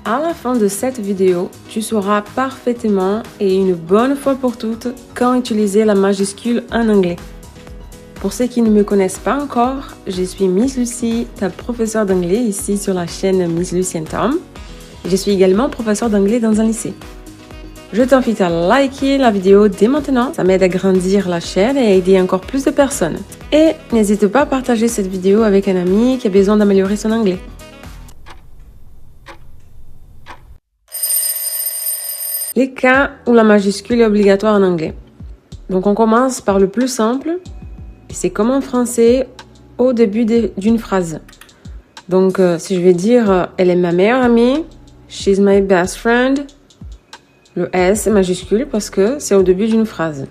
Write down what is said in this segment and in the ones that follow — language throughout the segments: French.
À la fin de cette vidéo, tu sauras parfaitement et une bonne fois pour toutes quand utiliser la majuscule en anglais. Pour ceux qui ne me connaissent pas encore, je suis Miss Lucie, ta professeure d'anglais ici sur la chaîne Miss Lucie and Tom. Je suis également professeure d'anglais dans un lycée. Je t'invite à liker la vidéo dès maintenant, ça m'aide à grandir la chaîne et à aider encore plus de personnes. Et n'hésite pas à partager cette vidéo avec un ami qui a besoin d'améliorer son anglais. Les cas où la majuscule est obligatoire en anglais. Donc on commence par le plus simple, et c'est comme en français au début d'une phrase. Donc si je vais dire « elle est ma meilleure amie »,« she's my best friend », le S est majuscule parce que c'est au début d'une phrase.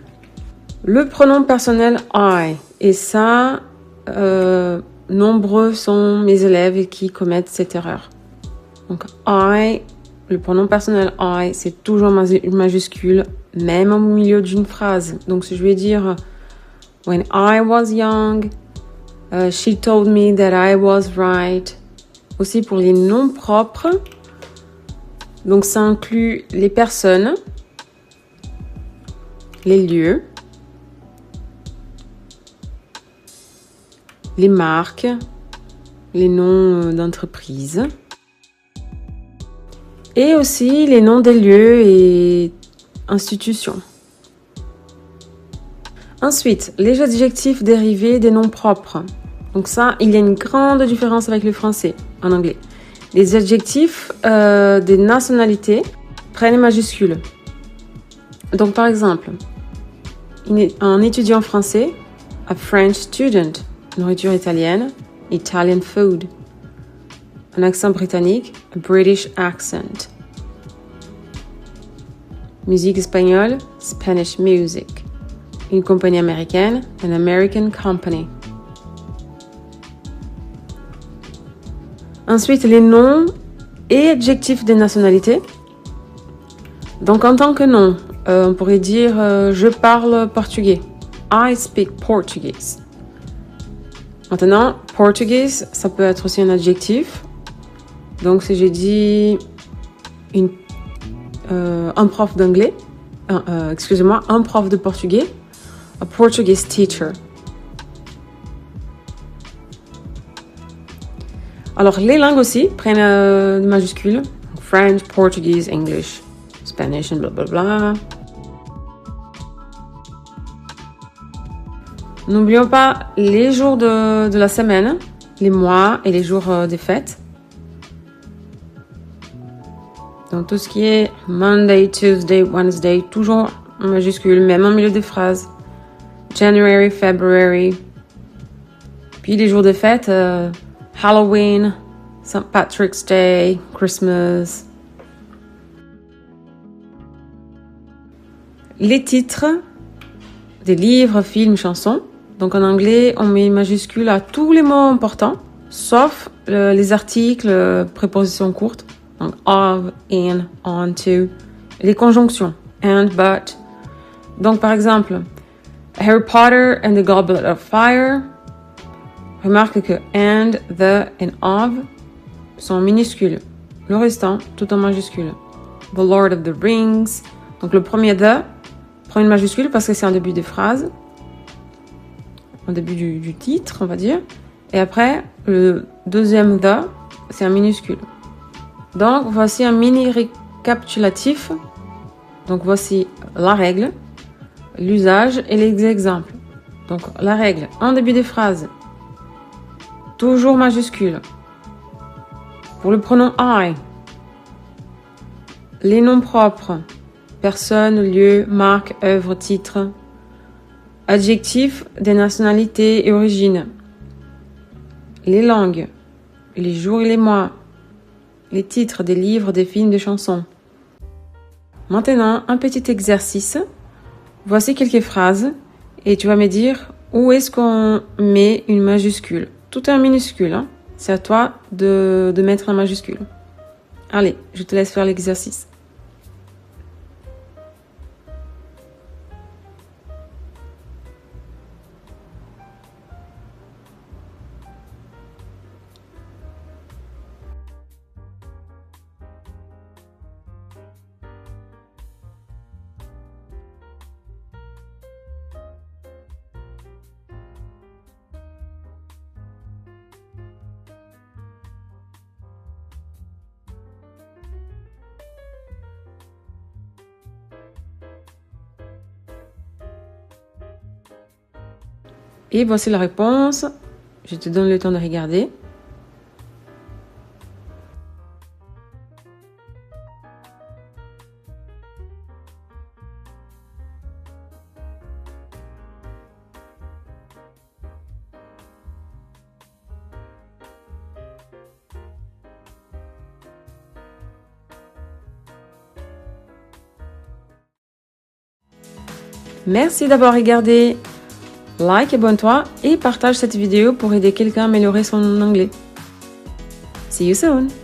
Le pronom personnel « I », et ça, nombreux sont mes élèves qui commettent cette erreur. Donc « I », le pronom personnel I, c'est toujours une majuscule, même au milieu d'une phrase. Donc, si je vais dire When I was young, she told me that I was right. Aussi pour les noms propres. Donc, ça inclut les personnes, les lieux, les marques, les noms d'entreprise. Et aussi les noms des lieux et institutions. Ensuite, les adjectifs dérivés des noms propres. Donc ça, il y a une grande différence avec le français en anglais. Les adjectifs des nationalités prennent les majuscules. Donc par exemple, un étudiant français, a French student, nourriture italienne, Italian food. Un accent britannique, a British accent. Musique espagnole, Spanish music. Une compagnie américaine, an American company. Ensuite, les noms et adjectifs des nationalités. Donc, en tant que nom, on pourrait dire je parle portugais. I speak Portuguese. Maintenant, Portuguese, ça peut être aussi un adjectif. Donc, si j'ai dit un prof d'anglais, un prof de portugais, a Portuguese teacher. Alors, les langues aussi prennent des majuscules. French, Portuguese, English, Spanish, and blablabla. N'oublions pas les jours de la semaine, les mois et les jours des fêtes. Donc, tout ce qui est Monday, Tuesday, Wednesday, toujours en majuscule, même en milieu de phrase. January, February. Puis les jours de fête, Halloween, St. Patrick's Day, Christmas. Les titres des livres, films, chansons. Donc, en anglais, on met une majuscule à tous les mots importants, sauf les articles, prépositions courtes. Donc, of, in, on, to. Les conjonctions. And, but. Donc, par exemple, Harry Potter and the Goblet of Fire. Remarque que and, the and of sont minuscules. Le restant, tout en majuscule. The Lord of the Rings. Donc, le premier the prend une majuscule parce que c'est en début de phrase. En début du titre, on va dire. Et après, le deuxième the, c'est un minuscule. Donc, voici un mini récapitulatif. Donc, voici la règle, l'usage et les exemples. Donc, la règle, en début de phrase, toujours majuscule. Pour le pronom I, les noms propres, personne, lieu, marque, œuvre, titre, adjectifs des nationalités et origines, les langues, les jours et les mois, les titres des livres, des films, des chansons. Maintenant, un petit exercice. Voici quelques phrases et tu vas me dire où est-ce qu'on met une majuscule. Tout est en minuscule, hein? C'est à toi de mettre un majuscule. Allez, je te laisse faire l'exercice. Et voici la réponse. Je te donne le temps de regarder. Merci d'avoir regardé. Like, abonne-toi et partage cette vidéo pour aider quelqu'un à améliorer son anglais. See you soon!